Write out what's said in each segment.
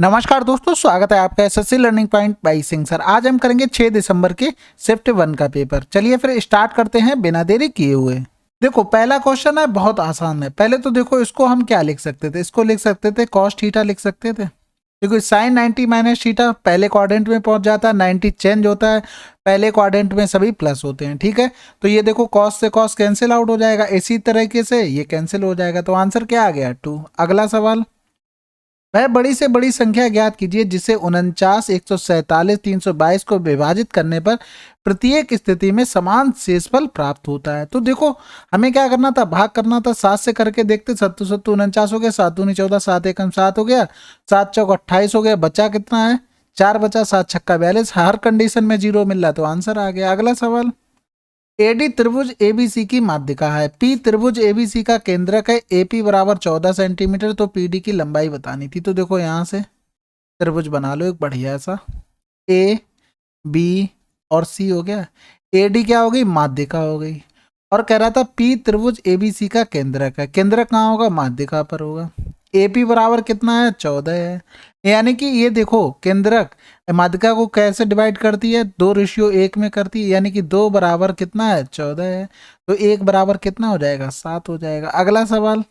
नमस्कार दोस्तों, स्वागत है आपका SSC learning point by Singh sir. आज हम करेंगे 6 दिसंबर के शिफ्ट 1 का पेपर। चलिए फिर स्टार्ट करते हैं बिना देरी किए हुए। देखो पहला क्वेश्चन है, बहुत आसान है। पहले तो देखो इसको हम क्या लिख सकते थे, इसको लिख सकते थे कॉस थीटा लिख सकते थे। देखो साइन 90 माइनस थीटा पहले क्वाड्रेंट में पहुंच जाता है, 90 चेंज होता है, पहले क्वाड्रेंट में सभी प्लस होते हैं। ठीक है, तो ये देखो कॉस से कॉस कैंसिल आउट हो जाएगा, इसी तरीके से ये कैंसिल हो जाएगा। तो आंसर क्या आ गया 2। अगला सवाल, वह बड़ी से बड़ी संख्या ज्ञात कीजिए जिसे 49, 147, 322 को विभाजित करने पर प्रत्येक स्थिति में समान शेषफल प्राप्त होता है। तो देखो हमें क्या करना था, भाग करना था। 7 से करके देखते, 7 7 49 हो गया, 7 दूनी 14, 7 एकम 7 हो गया, 7 चौक 28 हो गया। बचा कितना है, 4 बचा, 7 छक्का 42। हर कंडीशन में 0 मिल रहा है तो आंसर आ गया। अगला सवाल, एडी त्रिभुज एबीसी की माध्यिका है, पी त्रिभुज एबीसी का केंद्रक है, एपी बराबर 14 सेंटीमीटर, तो पीडी की लंबाई बतानी थी। तो देखो यहां से त्रिभुज बना लो एक बढ़िया सा, ए बी और सी हो गया। एडी क्या हो गई, माध्यिका हो गई। और कह रहा था पी त्रिभुज एबीसी का केंद्रक है, केंद्रक कहाँ होगा, माध्यिका पर होगा। एपी बराबर कितना है, 14 है। यानी कि ये देखो केंद्रक माध्यिका को कैसे डिवाइड करती है, 2:1 में करती है। यानी कि 2 बराबर कितना है, 14 है। तो 1 बराबर कितना हो जाएगा, 7 हो जाएगा। अगला सवाल,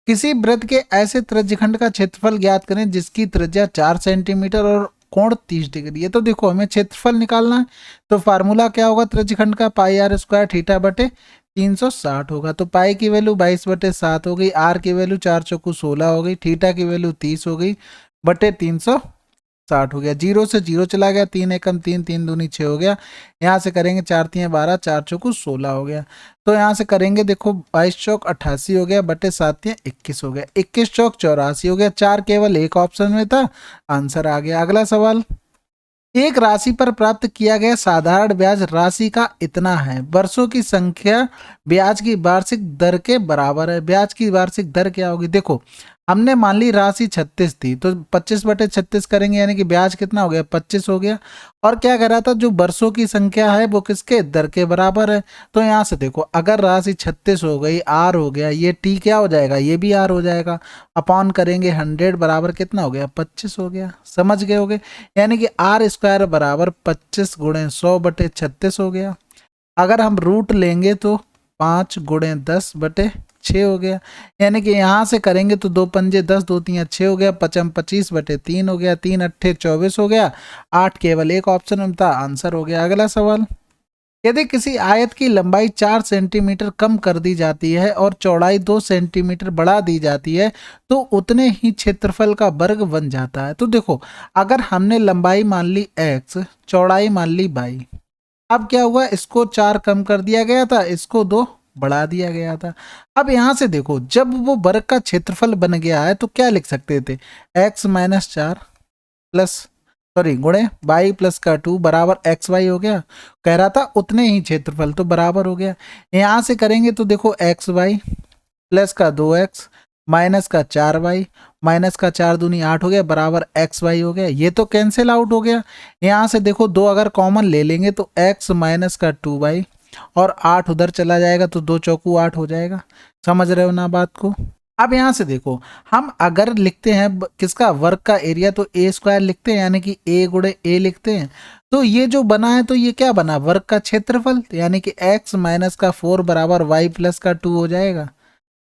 किसी वृत्त के ऐसे त्रिज्यखंड का क्षेत्रफल ज्ञात करें जिसकी त्रिज्या 4 सेंटीमीटर और कोण 30 डिग्री है। तो देखो हमें क्षेत्रफल निकालना है, तो फार्मूला क्या होगा त्रिज्यखंड का, पाई आर स्क्वायर थीटा बटे 360 होगा। तो पाई की वैल्यू 22/7 हो गई, आर की वैल्यू 4 चौकू 16 हो गई, थीटा की वैल्यू 30 हो गई, बटे 360 हो गया। 0 से 0 चला गया, 3 एकम 3, 3 दूनी 6 हो गया। यहाँ से करेंगे 4 3 12, 4 चौकू 16 हो गया। तो यहाँ से करेंगे देखो 22 चौक 88 हो गया, बटे 7 3 21 हो गया, 21 चौक 84 हो गया। 4 केवल एक ऑप्शन में था, आंसर आ गया। अगला सवाल, एक राशि पर प्राप्त किया गया साधारण ब्याज राशि का इतना है, वर्षों की संख्या ब्याज की वार्षिक दर के बराबर है। ब्याज की वार्षिक दर क्या होगी, देखो हमने मान ली राशि 36 थी, तो 25/36 करेंगे, यानी कि ब्याज कितना हो गया, 25 हो गया। और क्या कह रहा था, जो वर्षों की संख्या है वो किसके, दर के बराबर है। तो यहाँ से देखो अगर राशि 36 हो गई, आर हो गया, ये टी क्या हो जाएगा, ये भी आर हो जाएगा। अपॉन करेंगे 100 बराबर कितना हो गया, 25 हो गया। समझ गए होगे, यानी कि आर स्क्वायर बराबर 25 गुणे 100/36 हो गया। अगर हम रूट लेंगे तो 5 गुणे 10/6 हो गया। यानी कि यहाँ से करेंगे तो 2 पंजे 10, 2 3 6 हो गया, 5 25/3 हो गया, 3 8 24 हो गया। 8 केवल एक ऑप्शन में था, आंसर हो गया। अगला सवाल, यदि किसी आयत की लंबाई 4 सेंटीमीटर कम कर दी जाती है और चौड़ाई 2 सेंटीमीटर बढ़ा दी जाती है तो उतने ही क्षेत्रफल का वर्ग बन जाता है। तो देखो अगर हमने लंबाई मान ली x, चौड़ाई मान ली y, अब क्या हुआ, इसको 4 कम कर दिया गया था, इसको 2 बढ़ा दिया गया था। अब यहां से देखो जब वो वर्ग का क्षेत्रफल बन गया है तो क्या लिख सकते थे, x - 4 प्लस गुणे y प्लस का 2 बराबर एक्स वाई हो गया। कह रहा था उतने ही क्षेत्रफल, तो बराबर हो गया। यहां से करेंगे तो देखो एक्स वाई प्लस का 2x माइनस का 4y माइनस का 4 दूनी 8 हो गया, बराबर एक्स वाई हो गया। ये तो कैंसिल आउट हो गया। यहाँ से देखो 2 अगर कॉमन ले लेंगे तो x माइनस का 2y और 8 उधर चला जाएगा तो 2 चौकू 8 हो जाएगा। समझ रहे हो ना बात को। अब यहाँ से देखो हम अगर लिखते हैं किसका, वर्ग का एरिया, तो ए स्क्वायर लिखते हैं, यानी कि ए गुणे ए लिखते हैं। तो ये जो बना है तो ये क्या बना, वर्ग का क्षेत्रफल, यानी कि x माइनस का 4 बराबर y प्लस का 2 हो जाएगा।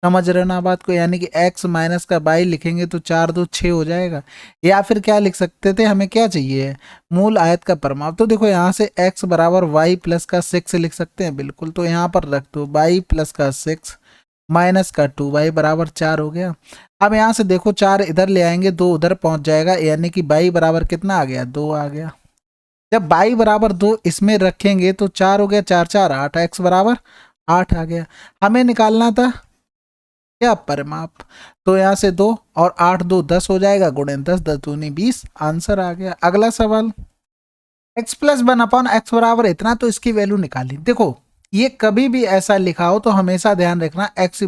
समझ रहे हो ना बात को, यानी कि x माइनस का y लिखेंगे तो 4 2 6 हो जाएगा। या फिर क्या लिख सकते थे, हमें क्या चाहिए, मूल आयत का परिमाप। तो देखो यहाँ से x बराबर y प्लस का 6 लिख सकते हैं, बिल्कुल। तो यहाँ पर रख दो y प्लस का 6 माइनस का 2y बराबर 4 हो गया। अब यहाँ से देखो 4 इधर ले आएंगे, 2 उधर पहुंच जाएगा, यानी कि y बराबर कितना आ गया, 2 आ गया। जब y बराबर 2 इसमें रखेंगे तो 4 हो गया, 4 4 8, x बराबर 8 आ गया। हमें निकालना था क्या, परिमाप। तो यहाँ से 2 और 8 2 10 हो जाएगा, गुणे 10 10 दूनी 20, आंसर आ गया। अगला सवाल, x प्लस 1/x बराबर इतना, तो इसकी वैल्यू निकाली। देखो ये कभी भी ऐसा लिखा हो तो हमेशा ध्यान रखना x³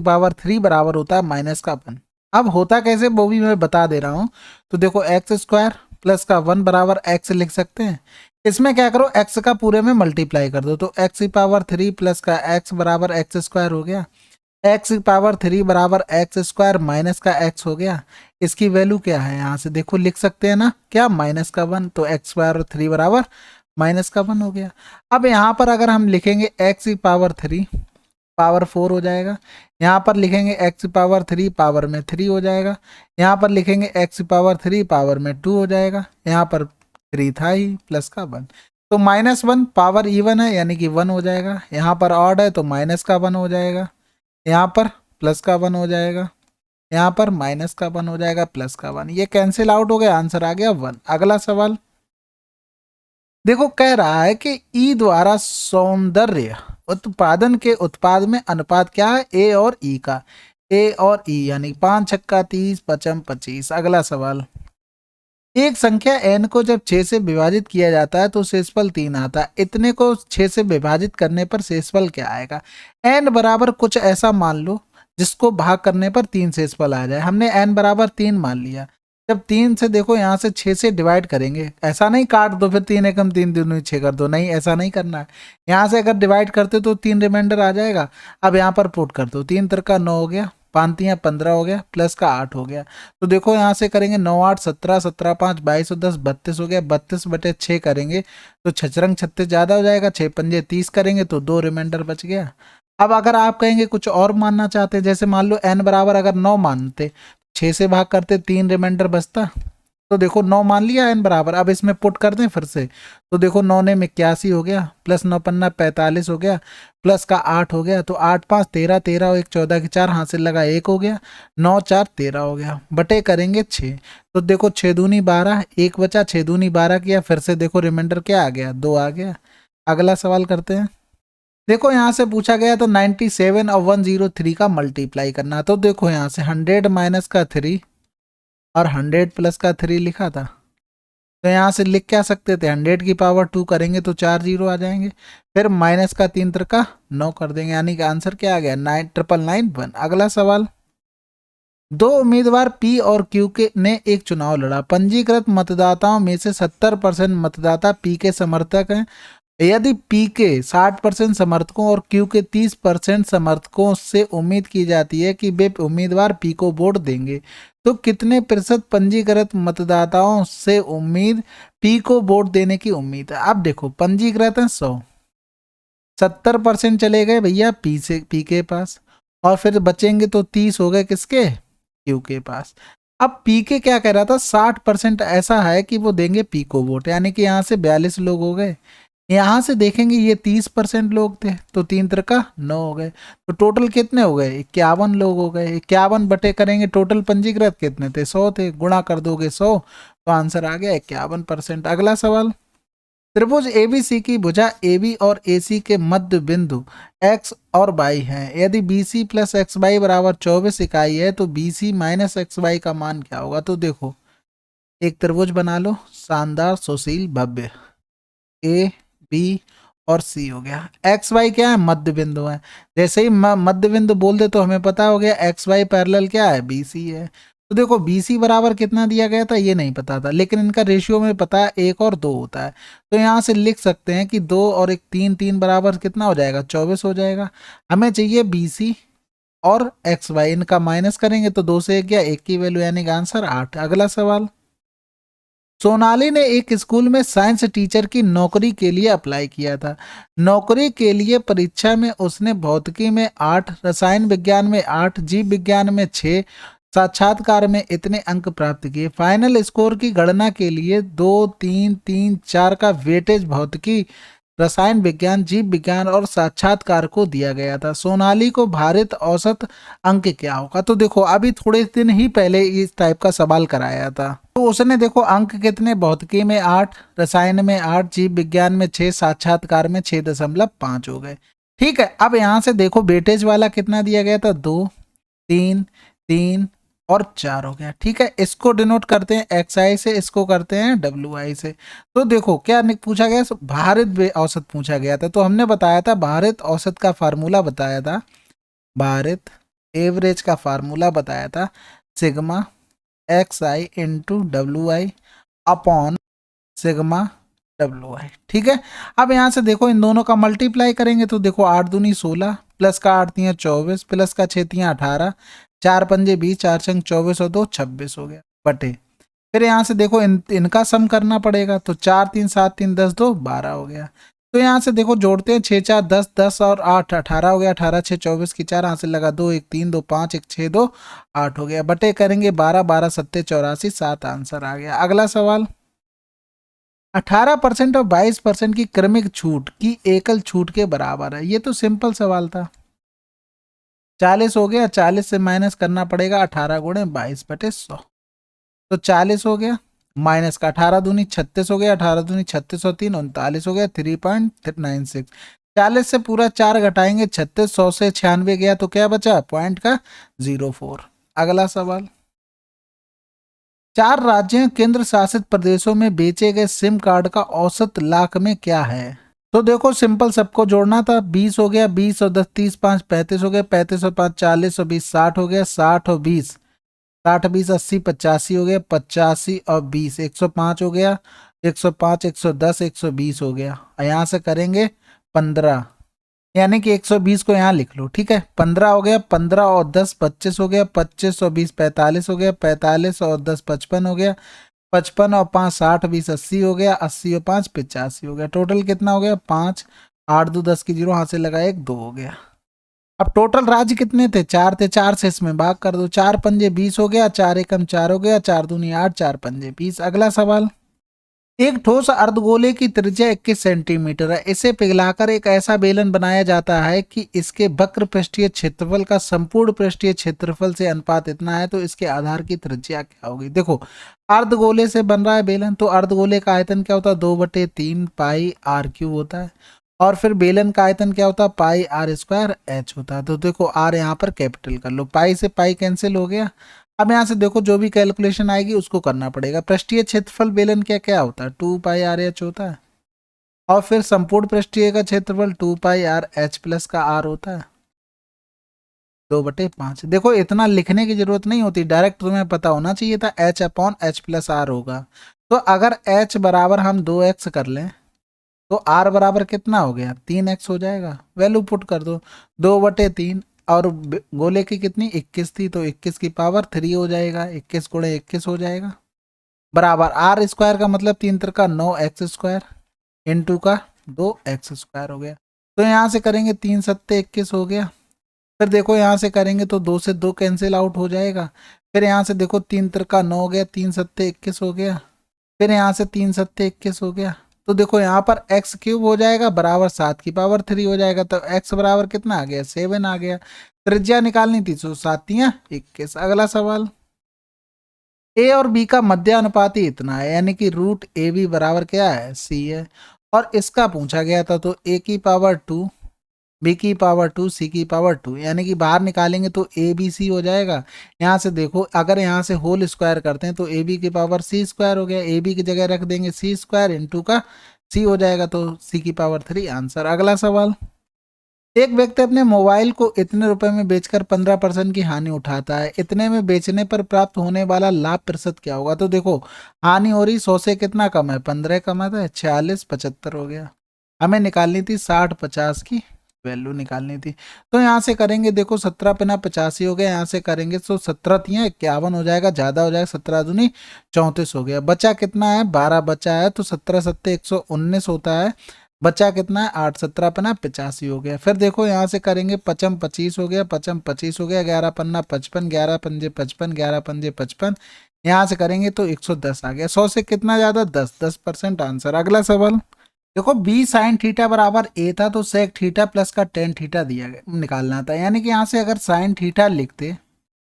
बराबर होता है माइनस का 1। अब होता कैसे वो भी मैं बता दे रहा हूं। तो देखो x² प्लस का 1 बराबर x लिख सकते हैं। इसमें क्या करो, x का पूरे में मल्टीप्लाई कर दो, तो x³ प्लस का x बराबर x² हो गया। एक्स की पावर 3 बराबर एक्स स्क्वायर माइनस का एक्स हो गया। इसकी वैल्यू क्या है यहाँ से देखो लिख सकते हैं ना, क्या माइनस का 1, तो एक्स स्क्वायर और 3 बराबर माइनस का 1 हो गया। अब यहाँ पर अगर हम लिखेंगे एक्स की पावर 3 पावर 4 हो जाएगा, यहाँ पर लिखेंगे एक्स की पावर 3 पावर में 3 हो जाएगा, यहाँ पर लिखेंगे एक्स की पावर 3 पावर में 2 हो जाएगा, यहाँ पर 3 था ही प्लस का 1, तो -1 पावर इवन है यानी कि 1 हो जाएगा, यहाँ पर ऑड है तो माइनस का 1 हो जाएगा, यहाँ पर प्लस का 1 हो जाएगा, यहाँ पर माइनस का 1 हो जाएगा, प्लस का 1, ये कैंसिल आउट हो गया, आंसर आ गया 1। अगला सवाल देखो कह रहा है कि ई द्वारा सौंदर्य उत्पादन के उत्पाद में अनुपात क्या है, ए और ई का, ए और ई यानी 5 छक्का 30 पचम 25। अगला सवाल एक संख्या n को जब 6 से विभाजित किया जाता है तो शेषफल 3 आता है, इतने को 6 से विभाजित करने पर शेषफल क्या आएगा। n बराबर कुछ ऐसा मान लो जिसको भाग करने पर 3 शेषफल आ जाए, हमने n बराबर 3 मान लिया, जब 3 से देखो यहाँ से 6 से डिवाइड करेंगे, ऐसा नहीं काट दो फिर 3 एकम 3 दूनी 6 कर दो, नहीं ऐसा नहीं करना है, यहाँ से अगर डिवाइड करते तो 3 रिमाइंडर आ जाएगा। अब यहाँ पर पुट कर दो, 3 तिरका 9 हो गया, 5 तियां 15 हो गया, प्लस का 8 हो गया, तो देखो यहाँ से करेंगे 9 8 17 17 5 22 और 10 32 हो गया, 32/6 करेंगे तो छचरंग 36 ज़्यादा हो जाएगा, 6 पंजे 30 करेंगे तो 2 रिमाइंडर बच गया। अब अगर आप कहेंगे कुछ और मानना चाहते हैं, जैसे मान लो n बराबर अगर 9 मानते, 6 से भाग करते 3 रिमाइंडर बचता, तो देखो 9 मान लिया n बराबर, अब इसमें पुट कर दें फिर से, तो देखो 9 ने 81 हो गया, प्लस 9 पन्ना 45 हो गया, प्लस का 8 हो गया, तो 8 5 13 13 और 1 14 की 4 हासिल लगा 1 हो गया, 9 4 13 हो गया, बटे करेंगे 6, तो देखो 6 दूनी 12, 1 बचा, 6 दूनी 12 किया, फिर से देखो रिमाइंडर क्या आ गया 2 आ गया। अगला सवाल करते हैं, देखो यहाँ से पूछा गया तो 97 और 103 का मल्टीप्लाई करना, तो देखो यहाँ से 100 माइनस का 3 और 100 प्लस का 3 लिखा था, तो यहाँ से लिख क्या सकते थे, 100 की पावर 2 करेंगे तो 4 जीरो आ जाएंगे, फिर माइनस का 3 तिरका 9 कर देंगे, यानी कि आंसर क्या आ गया 99991। अगला सवाल दो उम्मीदवार पी और क्यू के ने एक चुनाव लड़ा, पंजीकृत मतदाताओं में से 70% मतदाता पी के समर्थक हैं, यदि पी के 60% समर्थकों और क्यू के 30% समर्थकों से उम्मीद की जाती है कि वे उम्मीदवार पी को वोट देंगे, तो कितने प्रतिशत पंजीकृत मतदाताओं से उम्मीद पी को वोट देने की उम्मीद है। अब देखो पंजीकृत है 100, 70% चले गए भैया पी के पास, और फिर बचेंगे तो 30 हो गए किसके, क्यू के पास। अब पी के क्या कह रहा था, 60% ऐसा है कि वो देंगे पी को वोट, यानी कि यहाँ से 42 लोग हो गए, यहाँ से देखेंगे ये 30% लोग थे, तो 3 तिरका 9 हो गए, तो टोटल कितने हो गए 51 लोग हो गए, 51 बटे करेंगे टोटल पंजीकृत कितने थे 100 थे, गुणा कर दोगे 100 तो आंसर आ गया 51%। अगला सवाल त्रिभुज एबीसी की भुजा AB और AC के मध्य बिंदु x और y हैं, यदि BC प्लस एक्स वाई बराबर 24 इकाई है तो BC माइनस एक्स वाई का मान क्या होगा। तो देखो एक त्रिभुज बना लो शानदार सुशील भव्य, A B और C हो गया, एक्स वाई क्या है मध्य बिंदु है, जैसे ही मध्य बिंदु बोल दे तो हमें पता हो गया एक्स वाई पैरेलल क्या है BC है। तो देखो BC बराबर कितना दिया गया था ये नहीं पता था, लेकिन इनका रेशियो में पता है 1 और 2 होता है, तो यहाँ से लिख सकते हैं कि 2 और 1 3 3 बराबर कितना हो जाएगा 24 हो जाएगा। हमें चाहिए BC और XY, इनका माइनस करेंगे तो 2 से 1 गया 1 की वैल्यू यानी कि आंसर 8। अगला सवाल सोनाली ने एक स्कूल में साइंस टीचर की नौकरी के लिए अप्लाई किया था, नौकरी के लिए परीक्षा में उसने भौतिकी में 8, रसायन विज्ञान में 8, जीव विज्ञान में 6, साक्षात्कार में इतने अंक प्राप्त किए। फाइनल स्कोर की गणना के लिए 2 3 3 4 का वेटेज भौतिकी, रसायन विज्ञान, जीव विज्ञान और साक्षात्कार को दिया गया था। सोनाली को भारित औसत अंक क्या होगा। तो देखो अभी थोड़े दिन ही पहले इस टाइप का सवाल कराया था, तो उसने देखो अंक कितने, भौतिकी में 8, रसायन में 8, जीव विज्ञान में 6, साक्षात्कार में 6.5 हो गए। ठीक है, अब यहाँ से देखो वेटेज वाला कितना दिया गया था 2 3 3 और 4 हो गया। ठीक है, इसको डिनोट करते हैं XI से, इसको करते हैं WI से। तो देखो क्या पूछा गया, भारित औसत पूछा गया था, तो हमने बताया था भारित औसत का फार्मूला बताया था, भारित एवरेज का फार्मूला बताया था sigma XI into WI upon sigma WI। ठीक है, अब यहाँ से देखो इन दोनों का मल्टीप्लाई करेंगे तो देखो 8 दूनी 16 प्लस का 8 तियां 24, प्लस का 6 तियां 18, 4 पंजे 20, 4 छंग 24 और 2 26 हो गया बटे। फिर यहाँ से देखो इनका सम करना पड़ेगा, तो 4 3 7 3 10 2 12 हो गया। तो यहाँ से देखो जोड़ते हैं, 6 4 10, 10 और 8 18 हो गया, 18 6 24 की 4 हाथ से लगा, 2 1 3 2 5 1 6 2 8 हो गया बटे करेंगे 12, 12 सत्ते 84, 7 आंसर आ गया। अगला सवाल, 18% और 22% की क्रमिक छूट की एकल छूट के बराबर है। ये तो सिंपल सवाल था। 40 हो गया, 40 से माइनस करना पड़ेगा 18 गुणे 22 बटे 100, तो 40 हो गया, माइनस का 18 दूनी 36 हो गया, 18 दूनी 36 और 3 39 हो गया, 3.96। 40 से पूरा 4 घटाएंगे 36, 100 से 96 गया तो क्या बचा, पॉइंट का 04। अगला सवाल, 4 राज्यों केंद्र शासित प्रदेशों में बेचे गए सिम कार्ड का औसत लाख में क्या है। तो देखो सिंपल, सबको जोड़ना था, 20 हो गया, 20 और 10 30 5 35 हो गया, 35 और 5 40 और 20 60 हो गया, 60 और 20 60 20 80 85 हो गया, 85 और 20 105 हो गया, 105 110 120 हो गया। यहाँ से करेंगे 15, यानी कि 120 को यहाँ लिख लो, ठीक है। 15 हो गया, 15 और 10 25 हो गया, 25 और 20 45 हो गया, 45 और 10 55 हो गया, 55 और 5 60 20 80 हो गया, 80 और 5 85 हो गया। टोटल कितना हो गया, 5 8 2 10 की 0 हाथ से लगा 1 2 हो गया। अब टोटल राज्य कितने थे, 4 थे, 4 से इसमें भाग कर दो, 4 पंजे 20 हो गया, 4 एकम 4 हो गया, 4 दूनी 8 4 पंजे 20। अगला सवाल, एक ठोस अर्धगोले की त्रिज्या 21 सेंटीमीटर है, इसे पिघलाकर एक ऐसा बेलन बनाया जाता है कि इसके वक्र पृष्ठीय क्षेत्रफल का संपूर्ण पृष्ठीय क्षेत्रफल से अनुपात इतना है, तो इसके आधार की त्रिज्या क्या होगी। देखो अर्धगोले से बन रहा है बेलन, तो अर्धगोले का आयतन क्या होता है, 2/3 पाई आर क्यूब होता है, और फिर बेलन का आयतन क्या होता है, पाई आर स्क्वायर एच होता है। तो देखो आर यहाँ पर कैपिटल कर लो, पाई से पाई कैंसिल हो गया। अब यहाँ से देखो जो भी कैलकुलेशन आएगी उसको करना पड़ेगा। पृष्ठीय क्षेत्रफल बेलन क्या क्या होता है, 2 पाई आर एच होता है, और फिर संपूर्ण पृष्ठीय का क्षेत्रफल 2 पाई आर एच प्लस का आर होता है, 2/5। देखो इतना लिखने की जरूरत नहीं होती, डायरेक्ट तुम्हें पता होना चाहिए था H upon H plus R होगा। तो अगर एच बराबर हम 2x कर लें तो आर बराबर कितना हो गया, 3x हो जाएगा। वैल्यू पुट कर दो, 2/3, और गोले की कितनी 21 थी, तो 21 की पावर 3 हो जाएगा, 21 गुणे 21 हो जाएगा, बराबर आर स्क्वायर का मतलब 3 का 9x स्क्वायर इंटू का 2x स्क्वायर हो गया। तो यहाँ से करेंगे 3 सत्ते 21 हो गया। फिर देखो यहाँ से करेंगे तो 2 से 2 कैंसिल आउट हो जाएगा। फिर यहाँ से देखो 3 का 9 हो गया, 3 सत्ते 21 हो गया, फिर यहाँ से 3 सत्ते 21 हो गया। तो देखो यहाँ पर x क्यूब हो जाएगा बराबर 7 की पावर 3 हो जाएगा, तो x बराबर कितना आ गया, 7 आ गया। त्रिज्या निकालनी थी, तो 7 21। अगला सवाल, a और b का मध्य अनुपात ही इतना है, यानी कि रूट ए बी बराबर क्या है, c है, और इसका पूछा गया था, तो a की पावर 2 b की पावर 2 c की पावर 2, यानी कि बाहर निकालेंगे तो ए बी सी हो जाएगा। यहाँ से देखो अगर यहाँ से होल स्क्वायर करते हैं तो ए बी की पावर सी स्क्वायर हो गया, ए बी की जगह रख देंगे सी स्क्वायर इंटू का सी हो जाएगा, तो सी की पावर 3 आंसर। अगला सवाल, एक व्यक्ति अपने मोबाइल को इतने रुपए में बेचकर 15% की हानि उठाता है, इतने में बेचने पर प्राप्त होने वाला लाभ प्रतिशत क्या होगा। तो देखो हानि हो रही 100 से कितना कम है, 15 कम है, 46 75 हो गया। हमें निकालनी थी 60 50 की वैल्यू निकालनी थी। तो यहाँ से करेंगे, देखो 17 पना 85 हो गया, यहाँ से करेंगे तो 17 तियां 51 हो जाएगा, ज्यादा हो जाएगा, 17 दूनी 34 हो गया। बचा कितना है, 12 बचा है, तो 17 सत्ते 119 होता है, बचा कितना है 8, 17 पना 85 हो गया। फिर देखो यहाँ से करेंगे 55 25 हो गया, 55 25 हो गया, 11 पन्ना 55, 11 पंजे 55, 11 पंजे 55, यहाँ से करेंगे तो 110 आ गया। 100 से कितना ज्यादा, 10% आंसर। अगला सवाल, देखो बी साइन थीटा बराबर ए था, तो सेक थीटा प्लस का टेन थीटा दिया गया निकालना था, यानी कि यहाँ से अगर साइन थीटा लिखते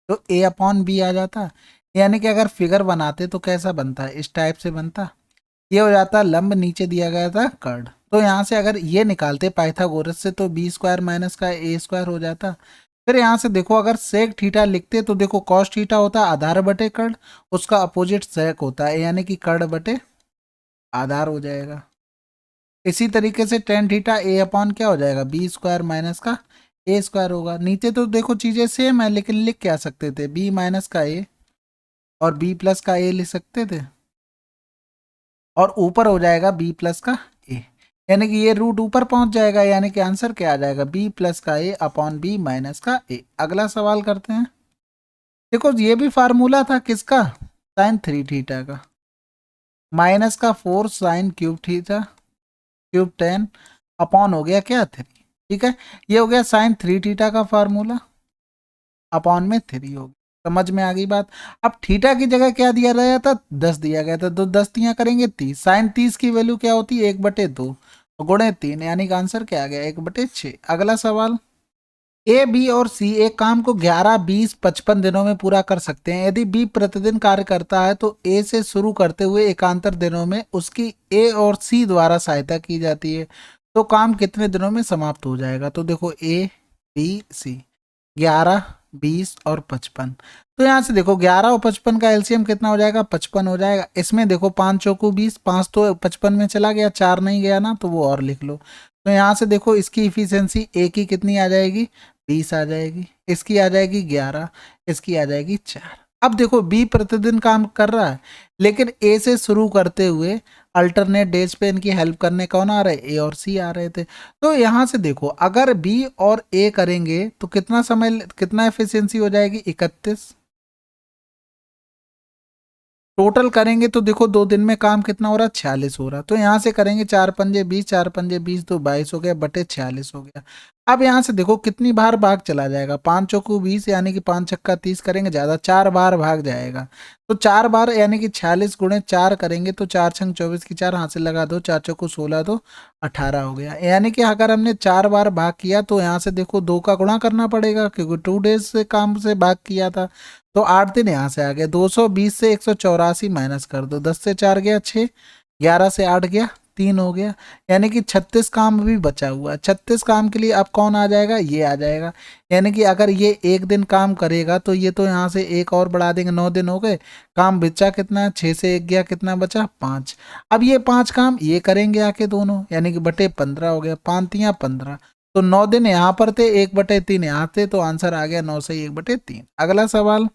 तो ए अपॉन बी आ जाता, यानी कि अगर फिगर बनाते तो कैसा बनता है, इस टाइप से बनता, ये हो जाता लंब, नीचे दिया गया था कर्ड। तो यहाँ से अगर ये निकालते पाइथागोरस से तो बी स्क्वायर माइनस का ए स्क्वायर हो जाता। फिर यहाँ से देखो अगर सेक थीटा लिखते तो देखो कॉस थीटा होता है आधार बटे कर्ड, उसका अपोजिट सेक होता है, यानी कि कर्ड बटे आधार हो जाएगा। इसी तरीके से टेन थीटा ए अपॉन क्या हो जाएगा, बी स्क्वायर माइनस का ए स्क्वायर होगा। नीचे तो देखो चीजें सेम है, लेकिन लिख क्या सकते थे, बी माइनस का ए और बी प्लस का ए लिख सकते थे, और ऊपर हो जाएगा बी प्लस का ए। यानी कि ये रूट ऊपर पहुंच जाएगा, यानी कि आंसर क्या आ जाएगा, बी प्लस का ए अपॉन बी माइनस का ए। अगला सवाल करते हैं। देखो ये भी फार्मूला था किसका, साइन 3 थीटा का, माइनस का 4 sine cube theta cube 10 upon हो गया क्या 3। ठीक है, ये हो गया साइन 3 थीटा का फार्मूला, अपॉन में 3 हो गया। समझ में आ गई बात। अब थीटा की जगह क्या दिया गया था, 10 दिया गया था, तो 10 तियां करेंगे 30, साइन 30 की वैल्यू क्या होती है 1/2 गुणे 3, यानी कि आंसर क्या आ गया 1/6। अगला सवाल, ए बी और सी एक काम को 11, 20, 55 दिनों में पूरा कर सकते हैं। यदि बी प्रतिदिन कार्य करता है तो ए से शुरू करते हुए एकांतर दिनों में उसकी ए और सी द्वारा सहायता की जाती है, तो काम कितने दिनों में समाप्त हो जाएगा। तो देखो ए बी सी 11, 20 और 55, तो यहाँ से देखो 11 और 55 का एलसीएम कितना हो जाएगा, 55 हो जाएगा। इसमें देखो 5 चौकू 20, 5 तो 55 में चला गया, 4 नहीं गया ना, तो वो और लिख लो। तो यहाँ से देखो इसकी इफिशियंसी ए की कितनी आ जाएगी, 20 आ जाएगी, इसकी आ जाएगी 11, इसकी आ जाएगी 4। अब देखो बी प्रतिदिन काम कर रहा है, लेकिन ए से शुरू करते हुए अल्टरनेट डेज पे इनकी हेल्प करने कौन आ रहा है, ए और सी आ रहे थे। तो यहाँ से देखो अगर बी और ए करेंगे तो कितना समय, कितना एफिशिएंसी हो जाएगी 31, टोटल करेंगे तो देखो 2 दिन में काम कितना हो रहा है 46 हो रहा। तो यहाँ से करेंगे 4 पंजे 20, 4 पंजे 20, तो 22 हो गया बटे 46 हो गया। अब यहाँ से देखो कितनी बार भाग चला जाएगा, 5 चौकू 20 यानी कि 5 छक्का 30 करेंगे ज़्यादा, 4 बार भाग जाएगा। तो 4 बार यानी कि 46 गुणे 4 करेंगे तो 4 छंग 24 की 4 हाथ से लगा दो, 4 चौकू 16 दो 18 हो गया। यानी कि अगर हमने 4 बार भाग किया तो यहाँ से देखो 2 का गुणा करना पड़ेगा, क्योंकि 2 डेज से काम से भाग किया था। तो 8 दिन यहाँ से आ गया, 220 से 184 माइनस कर दो, 10 से 4 गया 6, 11 से 8 गया 3 हो गया, यानी कि 36 काम भी बचा हुआ है। 36 काम के लिए अब कौन आ जाएगा, ये आ जाएगा। यानी कि अगर ये 1 दिन काम करेगा तो ये तो यहाँ से एक और बढ़ा देंगे, 9 दिन हो गए, काम बचा कितना है, 6 से 1 गया, कितना बचा 5। अब ये 5 काम ये करेंगे आके दोनों, यानी कि बटे 15 हो गया, 5 तियां 15, तो 9 दिन यहाँ पर थे, 1/3 यहाँ थे, तो आंसर आ गया 9 से 1/3। अगला सवाल,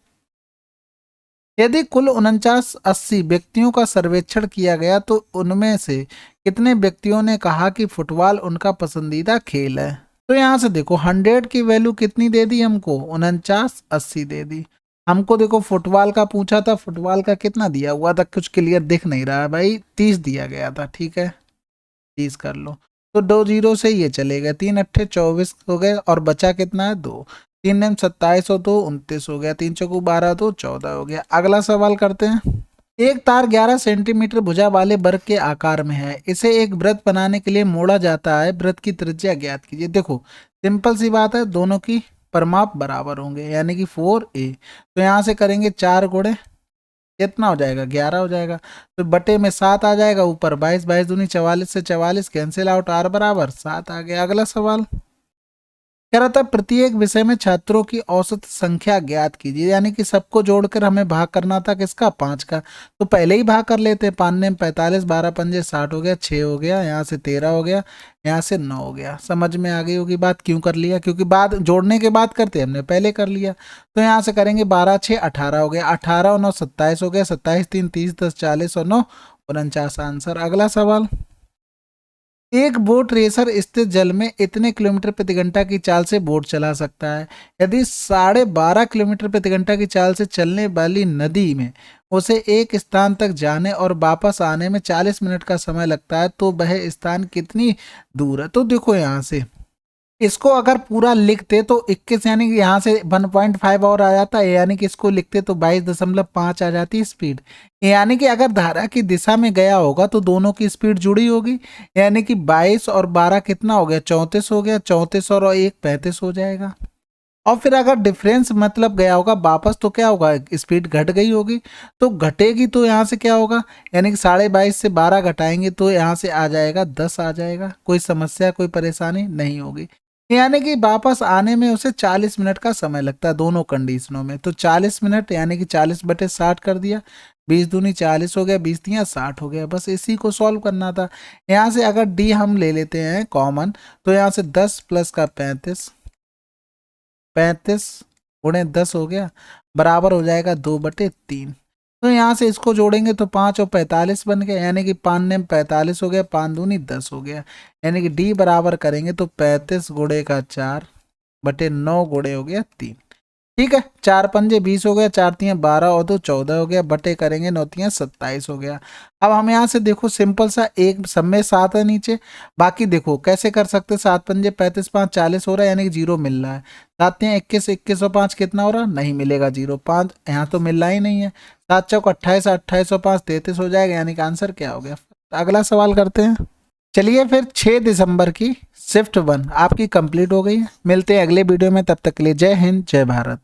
यदि कुल 49-80 व्यक्तियों का सर्वेक्षण किया गया तो उनमें से कितने व्यक्तियों ने कहा कि फुटबॉल उनका पसंदीदा खेल है। तो यहाँ से देखो 100 की वैल्यू कितनी दे दी हमको, 49-80 दे दी। हमको देखो फुटबॉल का पूछा था, फुटबॉल का कितना दिया हुआ था, कुछ क्लियर दिख नहीं रहा है भाई, 30 दिया गया था। ठीक है 30 कर लो, तो 2 जीरो से ये चले गए, 3 अट्ठे 24 हो गए, और बचा कितना है 2, 3 नेम 27 और 2 29 हो गया, 3 चौकू 12 तो 14 हो गया। अगला सवाल करते हैं। एक तार 11 सेंटीमीटर भुजा वाले वर्ग के आकार में है, इसे एक वृत्त बनाने के लिए मोड़ा जाता है, वृत्त की त्रिज्या ज्ञात कीजिए। देखो सिंपल सी बात है, दोनों की परिमाप बराबर होंगे, यानी कि 4a। तो यहाँ से करेंगे 4 गुणे कितना हो जाएगा 11 हो जाएगा, तो बटे में 7 आ जाएगा, ऊपर 22, 22 दूनी 44 से 44 कैंसिल आउट, आर बराबर 7 आ गया। अगला सवाल कह रहा था प्रत्येक विषय में छात्रों की औसत संख्या ज्ञात कीजिए, यानी कि सबको जोड़कर हमें भाग करना था किसका 5 का, तो पहले ही भाग कर लेते हैं। 5 ने 45, 12 पंजे 60 हो गया, 6 हो गया, यहाँ से 13 हो गया, यहाँ से 9 हो गया। समझ में आ गई होगी बात, क्यों कर लिया, क्योंकि बाद जोड़ने के बाद करते हमने पहले कर लिया। तो यहाँ से करेंगे 12 6 18 हो गया, 18 और 9 27 हो गया, 27 3 30 10 40 और 9 49 आंसर। अगला सवाल, एक बोट रेसर स्थित जल में इतने किलोमीटर प्रति घंटा की चाल से बोट चला सकता है। यदि 12.5 किलोमीटर प्रति घंटा की चाल से चलने वाली नदी में उसे एक स्थान तक जाने और वापस आने में 40 मिनट का समय लगता है, तो वह स्थान कितनी दूर है। तो देखो यहाँ से इसको अगर पूरा लिखते तो 21, यानी कि यहाँ से 1.5 और आ जाता है, यानी कि इसको लिखते तो 22.5 आ जाती स्पीड। यानी कि अगर धारा की दिशा में गया होगा तो दोनों की स्पीड जुड़ी होगी, यानी कि 22 और 12 कितना हो गया 34 हो गया, 34 और 1 35 हो जाएगा। और फिर अगर डिफरेंस मतलब गया होगा वापस तो क्या होगा, स्पीड घट गई होगी, तो घटेगी तो यहाँ से क्या होगा, यानी कि 22.5 से 12 घटाएंगे तो यहाँ से आ जाएगा 10 आ जाएगा। कोई समस्या कोई परेशानी नहीं होगी, यानी कि वापस आने में उसे 40 मिनट का समय लगता है दोनों कंडीशनों में। तो 40 मिनट यानी कि 40/60 कर दिया, 20 दूनी 40 हो गया, 20 तियां 60 हो गया, बस इसी को सॉल्व करना था। यहाँ से अगर डी हम ले लेते हैं कॉमन, तो यहाँ से 10 प्लस का 35, 35 गुणे 10 हो गया, बराबर हो जाएगा 2/3। तो यहाँ से इसको जोड़ेंगे तो 5 और 45 बन गया, यानी कि 5 ने 45 हो गया, 5 दूनी 10 हो गया, यानी कि डी बराबर करेंगे तो 35 गुणे का 4 बटे 9 गुणे हो गया 3। ठीक है, 4 पंजे 20 हो गया, 4 तियाँ 12 और 2 14 हो गया, बटे करेंगे 9 तियाँ 27 हो गया। अब हम यहाँ से देखो सिंपल सा एक सब में 7 है नीचे, बाकी देखो कैसे कर सकते, 7 पंजे 35 5 40 हो रहा है, यानी कि 0 मिल रहा है। 7 तियाँ 21, 21 और 5 कितना हो रहा, नहीं मिलेगा 0, 5 यहाँ तो मिल रहा ही नहीं है। 7 चौक 28, 28 और 5 33 हो जाएगा, यानी कि आंसर क्या हो गया। अगला सवाल करते हैं। चलिए फिर 6 दिसंबर की शिफ्ट 1 आपकी कंप्लीट हो गई है। मिलते हैं अगले वीडियो में, तब तक के लिए जय हिंद जय भारत।